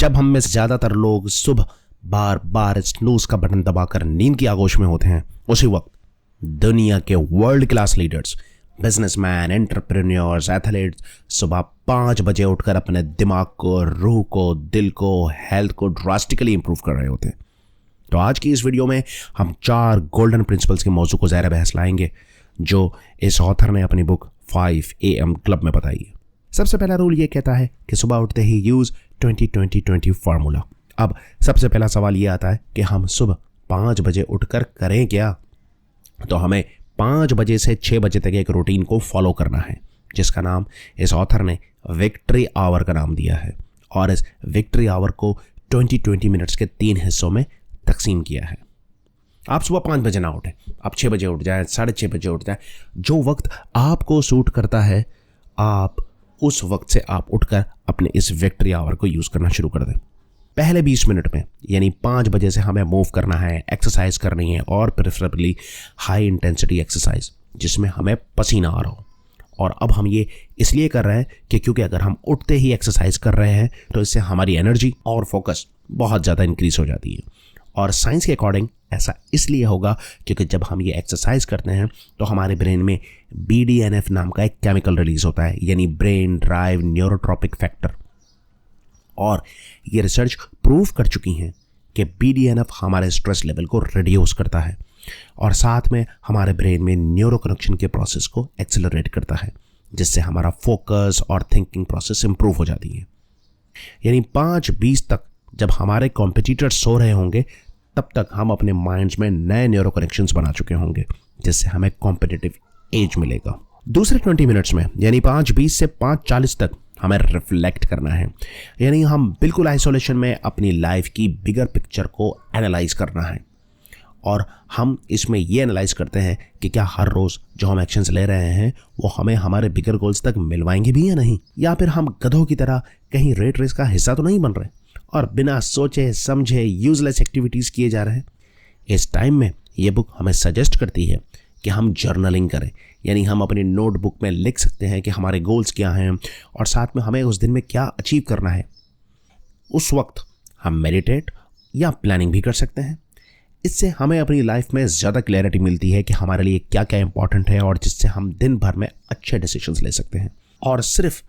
जब हम में से ज्यादातर लोग सुबह बार बार स्नूज का बटन दबाकर नींद की आगोश में होते हैं, उसी वक्त दुनिया के world class leaders, businessman, entrepreneurs, athletes सुबह 5 बजे उठकर अपने दिमाग को, रूह को, दिल को, हेल्थ को ड्रास्टिकली इंप्रूव कर रहे होते हैं। तो आज की इस वीडियो में हम 4 गोल्डन प्रिंसिपल्स के मौजू को ज़ाहिर बहस लाएंगे जो इस ऑथर ने अपनी बुक 5 AM क्लब में बताई है। सबसे पहला रूल ये कहता है कि सुबह उठते ही यूज 20-20-20 फार्मूला। अब सबसे पहला सवाल ये आता है कि हम सुबह 5 बजे उठकर करें क्या? तो हमें 5 बजे से 6 बजे तक एक रूटीन को फॉलो करना है जिसका नाम इस ऑथर ने विक्ट्री आवर का नाम दिया है, और इस विक्ट्री आवर को 20-20 मिनट्स के 3 हिस्सों में तकसीम किया है। आप सुबह 5 बजे ना उठें, आप 6 बजे उठ जाएं, 6:30 बजे उठ जाएं। जो वक्त आपको सूट करता है आप उस वक्त से आप उठकर अपने इस विक्ट्री आवर को यूज़ करना शुरू कर दें। पहले 20 मिनट में यानी 5 बजे से हमें मूव करना है, एक्सरसाइज करनी है, और प्रेफरेबली हाई इंटेंसिटी एक्सरसाइज जिसमें हमें पसीना आ रहा हो। और अब हम ये इसलिए कर रहे हैं कि क्योंकि अगर हम उठते ही एक्सरसाइज कर रहे हैं तो इससे हमारी एनर्जी और फोकस बहुत ज़्यादा इंक्रीज हो जाती है। और साइंस के अकॉर्डिंग ऐसा इसलिए होगा क्योंकि जब हम ये एक्सरसाइज करते हैं तो हमारे ब्रेन में BDNF नाम का एक केमिकल रिलीज होता है, यानी ब्रेन ड्राइव न्यूरोट्रॉपिक फैक्टर। और ये रिसर्च प्रूव कर चुकी हैं कि BDNF हमारे स्ट्रेस लेवल को रिड्यूस करता है और साथ में हमारे ब्रेन में न्यूरो कनेक्शन के प्रोसेस को एक्सेलरेट करता है, जिससे हमारा फोकस और थिंकिंग प्रोसेस इंप्रूव हो जाती है। यानी 5:20 तक जब हमारे कॉम्पिटिटर्स सो रहे होंगे तब तक हम अपने माइंड्स में नए न्यूरो कनेक्शंस बना चुके होंगे, जिससे हमें कॉम्पिटिटिव एज मिलेगा। दूसरे 20 मिनट्स में यानी 5:20 से 5:40 तक हमें रिफ्लेक्ट करना है, यानी हम बिल्कुल आइसोलेशन में अपनी लाइफ की बिगर पिक्चर को एनालाइज करना है। और हम इसमें ये एनालाइज करते हैं कि क्या हर रोज़ जो हम एक्शंस ले रहे हैं वो हमें हमारे बिगर गोल्स तक मिलवाएंगे भी या नहीं, या फिर हम गधों की तरह कहीं रेट रेस का हिस्सा तो नहीं बन रहे और बिना सोचे समझे यूजलेस एक्टिविटीज़ किए जा रहे हैं। इस टाइम में ये बुक हमें सजेस्ट करती है कि हम जर्नलिंग करें, यानी हम अपनी नोटबुक में लिख सकते हैं कि हमारे गोल्स क्या हैं और साथ में हमें उस दिन में क्या अचीव करना है। उस वक्त हम मेडिटेट या प्लानिंग भी कर सकते हैं। इससे हमें अपनी लाइफ में ज़्यादा क्लैरिटी मिलती है कि हमारे लिए क्या क्या इंपॉर्टेंट है और जिससे हम दिन भर में अच्छे डिसीजंस ले सकते हैं और सिर्फ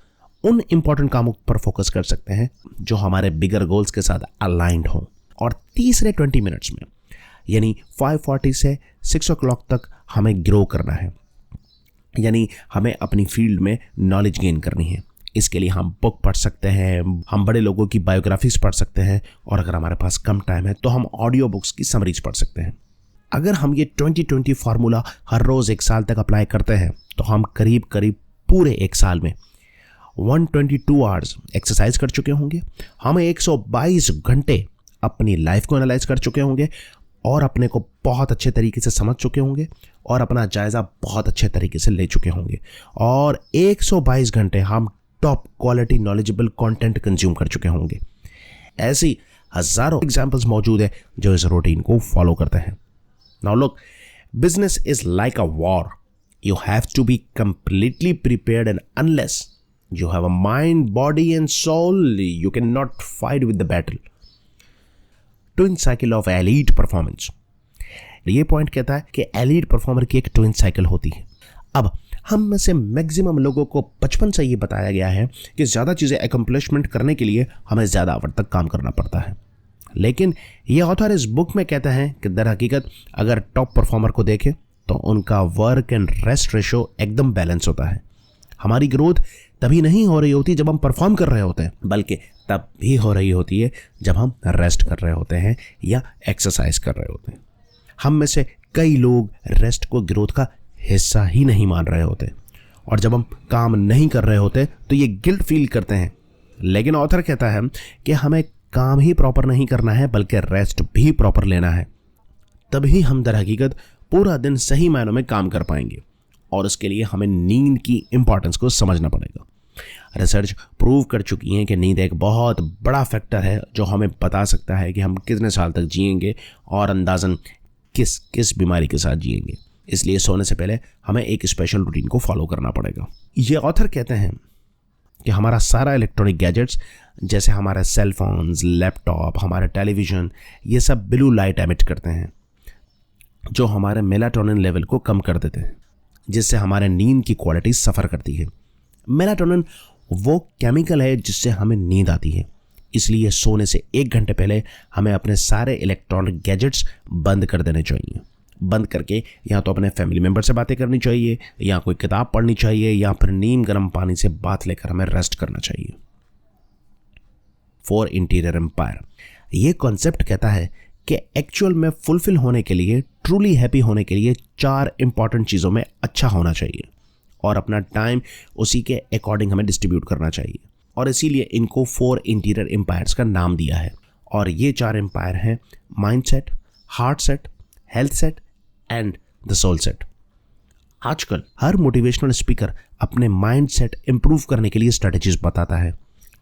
उन इंपॉर्टेंट कामों पर फोकस कर सकते हैं जो हमारे बिगर गोल्स के साथ अलाइंड हों। और तीसरे 20 मिनट्स में यानी 5:40 से 6 o'clock तक हमें ग्रो करना है, यानी हमें अपनी फील्ड में नॉलेज गेन करनी है। इसके लिए हम बुक पढ़ सकते हैं, हम बड़े लोगों की बायोग्राफीज पढ़ सकते हैं, और अगर हमारे पास कम टाइम है तो हम ऑडियो बुक्स की समरीज पढ़ सकते हैं। अगर हम ये 20-20 फार्मूला हर रोज़ 1 साल तक अप्लाई करते हैं तो हम करीब करीब पूरे 1 साल में 122 आवर्स एक्सरसाइज कर चुके होंगे, हम 122 घंटे अपनी लाइफ को एनालाइज कर चुके होंगे और अपने को बहुत अच्छे तरीके से समझ चुके होंगे और अपना जायज़ा बहुत अच्छे तरीके से ले चुके होंगे, और 122 घंटे हम top quality knowledgeable content consume कर चुके होंगे। ऐसी हजारों एग्जांपल्स मौजूद है जो इस रूटीन को फॉलो करते हैं। Now look, business is like a war. You have to be completely prepared, and unless you have a mind, body and soul, you cannot fight with the battle. Twin cycle of elite performance. ये point कहता है कि elite performer की एक twin cycle होती है। अब हम में से मैक्सिमम लोगों को बचपन से ये बताया गया है कि ज़्यादा चीज़ें अकम्प्लिशमेंट करने के लिए हमें ज़्यादा आवर तक काम करना पड़ता है, लेकिन ये ऑथर इस बुक में कहता है कि दर हकीकत अगर टॉप परफॉर्मर को देखें तो उनका वर्क एंड रेस्ट रेशो एकदम बैलेंस होता है। हमारी ग्रोथ तभी नहीं हो रही होती जब हम परफॉर्म कर रहे होते हैं, बल्कि तब भी हो रही होती है जब हम रेस्ट कर रहे होते हैं या एक्सरसाइज कर रहे होते हैं। हम में से कई लोग रेस्ट को ग्रोथ का हिस्सा ही नहीं मान रहे होते, और जब हम काम नहीं कर रहे होते तो ये गिल्ट फील करते हैं। लेकिन ऑथर कहता है कि हमें काम ही प्रॉपर नहीं करना है बल्कि रेस्ट भी प्रॉपर लेना है, तभी हम दर हकीकत पूरा दिन सही मायनों में काम कर पाएंगे, और उसके लिए हमें नींद की इंपॉर्टेंस को समझना पड़ेगा। रिसर्च प्रूव कर चुकी है कि नींद एक बहुत बड़ा फैक्टर है जो हमें बता सकता है कि हम कितने साल तक जिएंगे और अंदाज़न किस किस बीमारी के साथ जिएंगे। इसलिए सोने से पहले हमें एक स्पेशल रूटीन को फॉलो करना पड़ेगा। ये ऑथर कहते हैं कि हमारा सारा इलेक्ट्रॉनिक गैजेट्स जैसे हमारे सेल फोन्स, लैपटॉप, हमारे टेलीविज़न, ये सब ब्लू लाइट एमिट करते हैं जो हमारे मेलाटोनिन लेवल को कम कर देते हैं, जिससे हमारे नींद की क्वालिटी सफ़र करती है। मेलाटोनिन वो केमिकल है जिससे हमें नींद आती है, इसलिए सोने से 1 घंटे पहले हमें अपने सारे इलेक्ट्रॉनिक गैजेट्स बंद कर देने चाहिए। बंद करके या तो अपने फैमिली मेम्बर से बातें करनी चाहिए, या कोई किताब पढ़नी चाहिए, या फिर नीम गर्म पानी से बात लेकर हमें रेस्ट करना चाहिए। 4 इंटीरियर एम्पायर, ये कॉन्सेप्ट कहता है कि एक्चुअल में फुलफिल होने के लिए, ट्रूली हैप्पी होने के लिए 4 इंपॉर्टेंट चीज़ों में अच्छा होना चाहिए और अपना टाइम उसी के अकॉर्डिंग हमें डिस्ट्रीब्यूट करना चाहिए, और इसीलिए इनको 4 इंटीरियर एम्पायर्स का नाम दिया है। और ये 4 एम्पायर हैं mind set, heart set, health set and the soul set. आजकल हर मोटिवेशनल स्पीकर अपने माइंड सेट इंप्रूव करने के लिए स्ट्रेटजीज बताता है,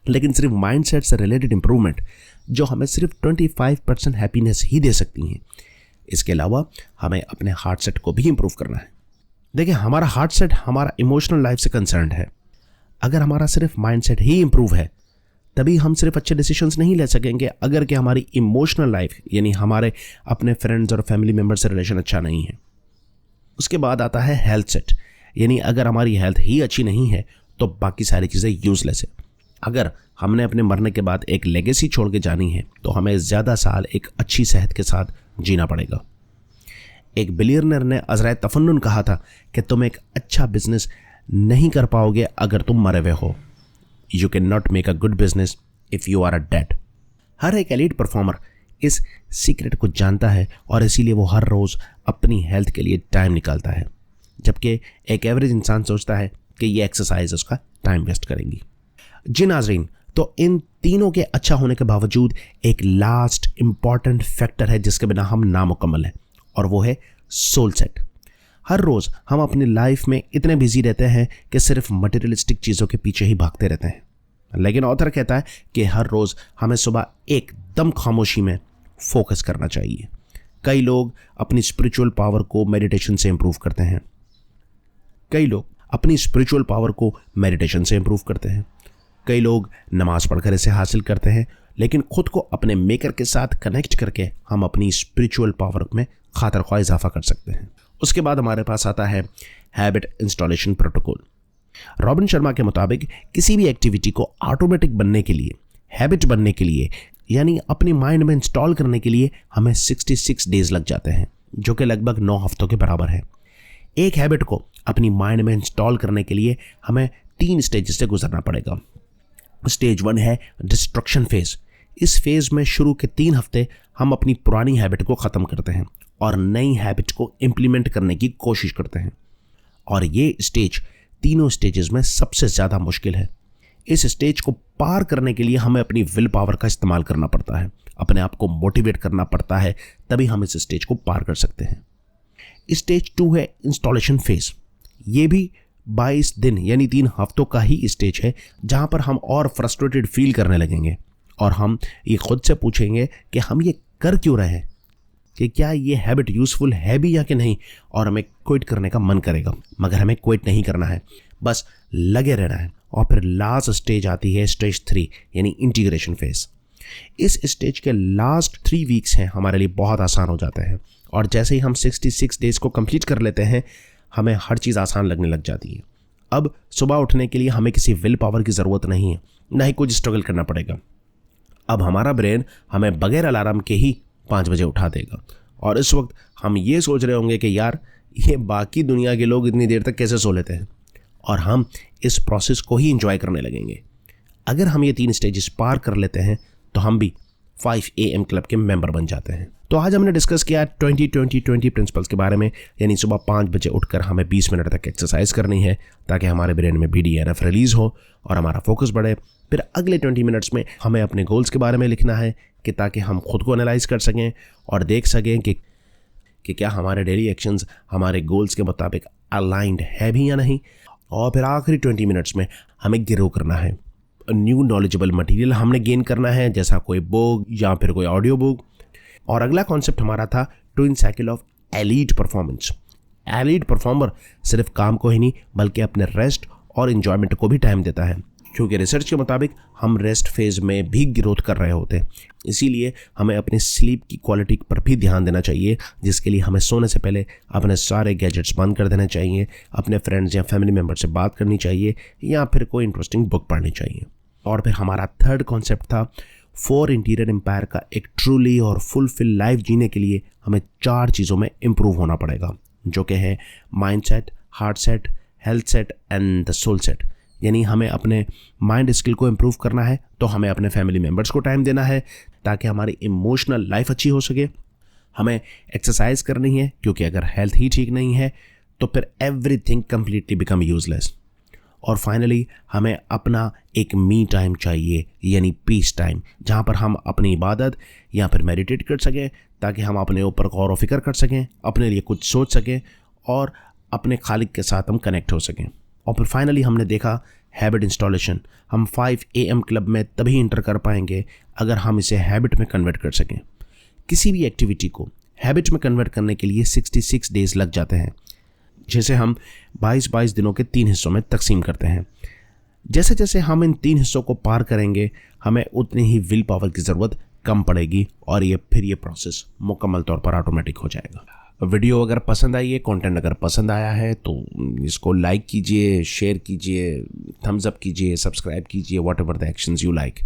लेकिन सिर्फ माइंड सेट से रिलेटेड इंप्रूवमेंट जो हमें सिर्फ 25% हैप्पीनेस ही दे सकती हैं। इसके अलावा हमें अपने हार्ट सेट को भी इंप्रूव करना है। देखिए, हमारा हार्ट सेट हमारा इमोशनल लाइफ से कंसर्न्ड है। अगर हमारा सिर्फ माइंड सेट ही इंप्रूव है तभी हम सिर्फ अच्छे डिसीजंस नहीं ले सकेंगे। अगर कि हमारी इमोशनल लाइफ यानी हमारे अपने फ्रेंड्स और फैमिली मेम्बर से रिलेशन अच्छा नहीं है। उसके बाद आता है हेल्थ सेट, यानी अगर हमारी हेल्थ ही अच्छी नहीं है तो बाकी सारी चीज़ें यूजलेस है। अगर हमने अपने मरने के बाद एक लेगेसी छोड़ के जानी है तो हमें ज़्यादा साल एक अच्छी सेहत के साथ जीना पड़ेगा। एक बिलियनर ने अज़राए तफन्नुन कहा था कि तुम एक अच्छा बिजनेस नहीं कर पाओगे अगर तुम मरे हुए हो। You can not make a good business if you are a dead. हर एक एलीट परफॉर्मर इस सीक्रेट को जानता है और इसीलिए वो हर रोज़ अपनी हेल्थ के लिए टाइम निकालता है, जबकि एक एवरेज इंसान सोचता है कि ये एक्सरसाइज उसका टाइम वेस्ट करेंगी। जी नाज़रीन, तो इन तीनों के अच्छा होने के बावजूद एक लास्ट इंपॉर्टेंट फैक्टर है जिसके बिना हम नामुकम्मल हैं, और वो है सोल सेट। हर रोज़ हम अपनी लाइफ में इतने बिजी रहते हैं कि सिर्फ मटेरियलिस्टिक चीज़ों के पीछे ही भागते रहते हैं, लेकिन ऑथर कहता है कि हर रोज़ हमें सुबह एकदम खामोशी में फोकस करना चाहिए। कई लोग अपनी स्पिरिचुअल पावर को मेडिटेशन से इंप्रूव करते हैं। कई लोग नमाज पढ़कर इसे हासिल करते हैं, लेकिन खुद को अपने मेकर के साथ कनेक्ट करके हम अपनी स्पिरिचुअल पावर में खातिर-ख्वाह इजाफा कर सकते हैं। उसके बाद हमारे पास आता है habit installation protocol. Robin Sharma के मुताबिक किसी भी एक्टिविटी को ऑटोमेटिक बनने के लिए, हैबिट बनने के लिए, यानी अपनी माइंड में इंस्टॉल करने के लिए हमें 66 डेज लग जाते हैं, जो कि लगभग 9 हफ्तों के बराबर है। एक हैबिट को अपनी माइंड में इंस्टॉल करने के लिए हमें 3 स्टेज से गुजरना पड़ेगा। स्टेज 1 है डिस्ट्रक्शन फेज। इस फेज में शुरू के 3 हफ्ते हम अपनी पुरानी हैबिट को ख़त्म करते हैं और नई हैबिट को इम्प्लीमेंट करने की कोशिश करते हैं, और ये स्टेज तीनों स्टेजेस में सबसे ज़्यादा मुश्किल है। इस स्टेज को पार करने के लिए हमें अपनी विल पावर का इस्तेमाल करना पड़ता है, अपने आप को मोटिवेट करना पड़ता है, तभी हम इस स्टेज को पार कर सकते हैं। स्टेज 2 है इंस्टॉलेशन फेज। ये भी 22 दिन यानी 3 हफ्तों का ही स्टेज है, जहां पर हम और फ्रस्ट्रेटेड फील करने लगेंगे और हम ये खुद से पूछेंगे कि हम ये कर क्यों रहे हैं, कि क्या ये हैबिट यूज़फुल है भी या कि नहीं, और हमें क्विट करने का मन करेगा, मगर हमें क्विट नहीं करना है, बस लगे रहना है। और फिर लास्ट स्टेज आती है स्टेज 3 यानी इंटीग्रेशन फेज। इस स्टेज के लास्ट 3 वीक्स हैं हमारे लिए बहुत आसान हो जाते हैं, और जैसे ही हम 66 डेज को कंप्लीट कर लेते हैं हमें हर चीज़ आसान लगने लग जाती है। अब सुबह उठने के लिए हमें किसी विल पावर की ज़रूरत नहीं है, ना ही कुछ स्ट्रगल करना पड़ेगा। अब हमारा ब्रेन हमें बगैर अलार्म के ही 5 बजे उठा देगा, और इस वक्त हम ये सोच रहे होंगे कि यार ये बाकी दुनिया के लोग इतनी देर तक कैसे सो लेते हैं, और हम इस प्रोसेस को ही एंजॉय करने लगेंगे। अगर हम ये 3 स्टेजेस पार कर लेते हैं तो हम भी 5 AM क्लब के मेंबर बन जाते हैं। तो आज हमने डिस्कस किया 20-20-20 प्रिंसिपल्स के बारे में, यानी सुबह 5 बजे उठकर हमें 20 मिनट तक एक्सरसाइज करनी है ताकि हमारे ब्रेन में BDNF रिलीज़ हो और हमारा फोकस बढ़े। फिर अगले 20 मिनट्स में हमें अपने गोल्स के बारे में लिखना है कि ताकि हम खुद को एनालाइज कर सकें और देख सकें कि क्या हमारे डेली एक्शंस हमारे गोल्स के मुताबिक अलाइंड है भी या नहीं। और फिर आखिरी 20 मिनट्स में हमें ग्रो करना है, न्यू नॉलेजेबल मटेरियल हमने गेन करना है, जैसा कोई बुक या फिर कोई ऑडियो बुक। और अगला कॉन्सेप्ट हमारा था twin cycle of elite performance. Elite performer सिर्फ काम को ही नहीं बल्कि अपने रेस्ट और एंजॉयमेंट को भी टाइम देता है। क्योंकि रिसर्च के मुताबिक हम रेस्ट फेज में भी ग्रोथ कर रहे होते हैं। इसीलिए हमें अपनी स्लीप की क्वालिटी पर भी ध्यान देना चाहिए, जिसके लिए हमें सोने से पहले अपने सारे गैजेट्स बंद कर देने चाहिए, अपने फ्रेंड्स या फैमिली मेम्बर से बात करनी चाहिए या फिर कोई इंटरेस्टिंग बुक पढ़नी चाहिए। और फिर हमारा थर्ड कॉन्सेप्ट था 4 इंटीरियर एम्पायर का एक ट्रूली और फुलफिल लाइफ जीने के लिए हमें 4 चीज़ों में इम्प्रूव होना पड़ेगा, जो कि है mind set, heart set, health set and the soul set. यानी हमें अपने माइंड स्किल को इम्प्रूव करना है तो हमें अपने फैमिली मेम्बर्स को टाइम देना है ताकि हमारी इमोशनल लाइफ अच्छी हो सके। हमें एक्सरसाइज करनी है क्योंकि अगर हेल्थ ही ठीक नहीं है तो फिर एवरीथिंग कंप्लीटली बिकम यूजलेस। और फाइनली हमें अपना एक मी टाइम चाहिए, यानी पीस टाइम, जहाँ पर हम अपनी इबादत या फिर मेडिटेट कर सकें ताकि हम अपने ऊपर गौर व फिक्र कर सकें, अपने लिए कुछ सोच सकें और अपने खालिक के साथ हम कनेक्ट हो सकें। और फिर फाइनली हमने देखा हैबिट इंस्टॉलेशन। हम 5 AM क्लब में तभी इंटर कर पाएंगे अगर हम इसे हैबिट में कन्वर्ट कर सकें। किसी भी एक्टिविटी को हैबिट में कन्वर्ट करने के लिए 66 डेज लग जाते हैं, जिसे हम 22 दिनों के 3 हिस्सों में तकसीम करते हैं। जैसे जैसे हम इन 3 हिस्सों को पार करेंगे हमें उतनी ही विल पावर की ज़रूरत कम पड़ेगी और ये प्रोसेस मुकम्मल तौर पर ऑटोमेटिक हो जाएगा। वीडियो अगर पसंद आई है, कंटेंट अगर पसंद आया है तो इसको लाइक कीजिए, शेयर कीजिए, थम्स अप कीजिए, सब्सक्राइब कीजिए, whatever the actions you like.